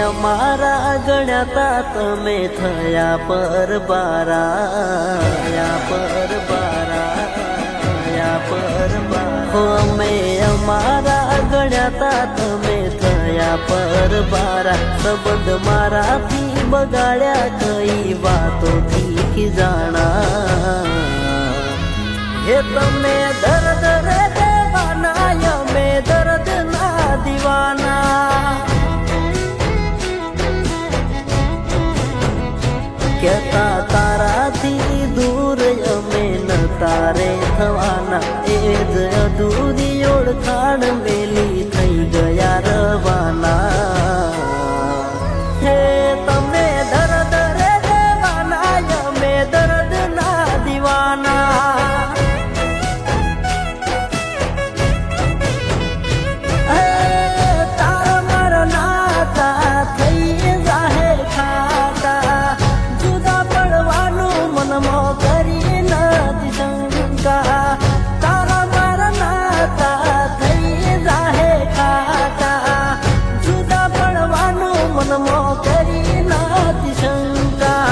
અમારા ગણ્યાતા તમે થયા પરબારા અમે અમારા ગણ્યાતા તમે થયા પરબારા સંબંધ મારાથી બગાડ્યા કઈ વાતોથી ખીજાણા હે તમે દર્દ રે દેવાના અમે દર્દ ના દીવાના કહેતા તારાથી દૂર અમે ન તારે થવાના એ જ અધૂરી ઓળખાણ મેલી થઈ ગયા રવાના હે તમે દર્દ રે દેવાના અમે દર્દ ના દીવાના તારા મારા નાતા થઈ જાહે ખાતા જુદા પડવાનું મનમાં કરી નથી શંકા તારા મારા નાતા થઈ જાહે ખાતા જુદા પડવાનું મનમાં કરી નથી શંકા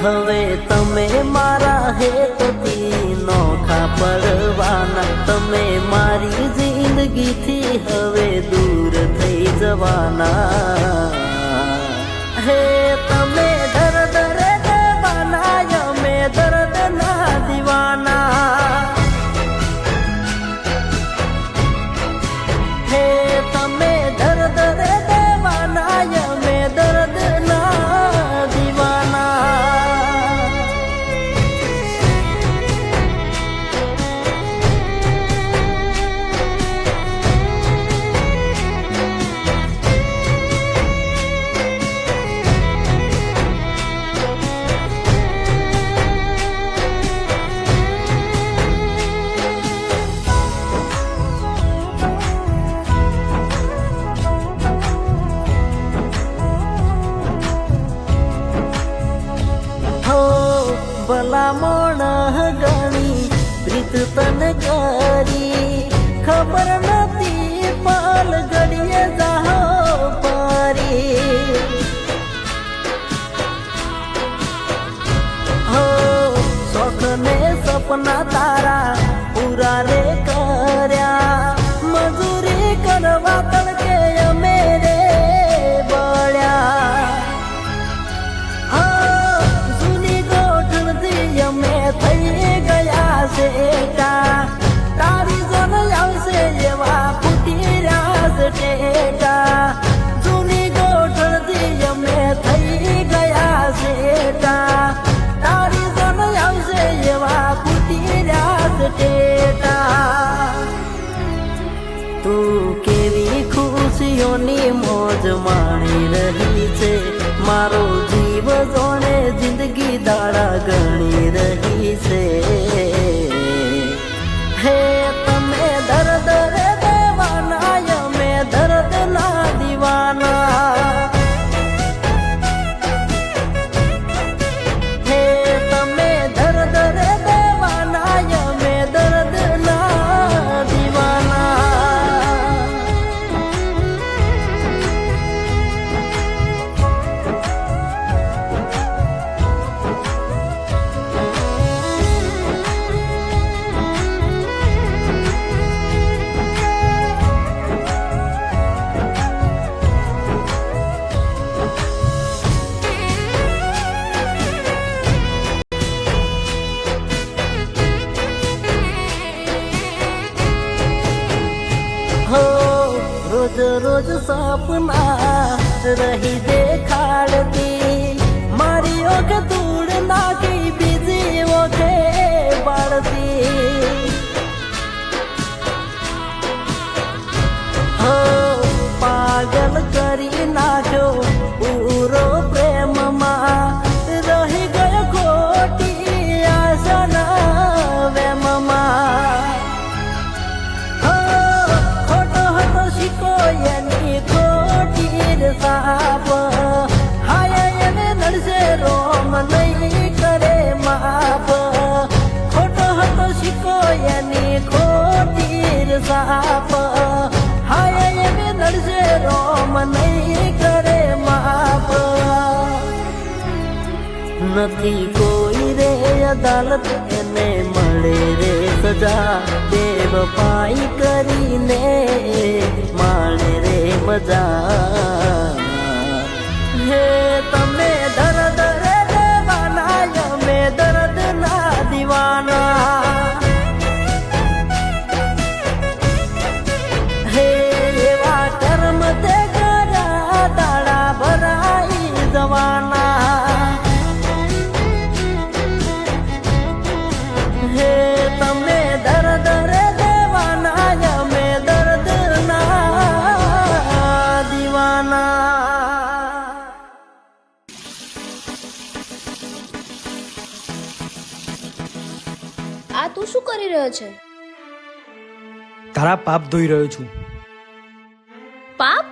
હવે તમે મારા હેતથી નોખા પડવાના તમે મારી જિંદગીથી હવે દૂર થઈ જવાના હે તમે દર્દ રે દેવાના અમે દર્દ ના દીવાના હે તમે દર્દ રે દેવાના અમે દર્દ ના દીવાના ભલામણ ગણી પ્રીત તન કરી ખબર નથી પાલ ઘડીએ જાહો પરી હો શોખ ને સપના તારા પૂરા રે કર્યા મજૂરી કરવા તડકે અમે રે બળ્યા અમે થઈ ગયા શેકા તારી જન આવશે એવા ફૂટી રહ્યા છે ટેકા જૂની ગોઠણથી અમે થઈ ગયા શેકા તારી જન આવશે એવા ફૂટી રહ્યા છે ટેકા તું કેવી ખુશીઓની મોજ માણી રહી છે મારો જીવ જોણે જિંદગી દાડા ગણી રહી છે હે તમે દર્દ રે દેવાના અમે દર્દ ના દીવાના હે તમે દર્દ રે દેવાના અમે દર્દ ના દીવાના રોજ રોજ સપના રહી દેખાડતી મારી ઓખ ધૂળ નાખી બીજી ઓખે બાળતી હો પાગલ કરી નાખ્યો પૂરો પ્રેમમાં રહી ગયો ખોટી આશાના વેમમાં એની ખોટી સાપ હાય એને નડશે રોમ નહીં કરે માપ ખોટો હતો શીખ નથી કોઈ રે અદાલત એને મળે રે સજા બેવફાઈ કરીને માણે રે મજા હે તમે દર્દ રે દેવાના અમે દર્દ ના દીવાના હે એવા કર્મ તે કર્યા દાડા ભરાઈ જવાના હે તમે દર્દ રે દેવાના અમે દર્દ ના દીવાના. આ તું શું કરી રહ્યો છે? તારા પાપ ધોઈ રહ્યો છું. પાપ?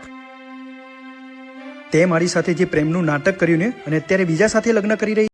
તે મારી સાથે જે પ્રેમનું નાટક કર્યું ને અને અત્યારે બીજા સાથે લગ્ન કરી રહી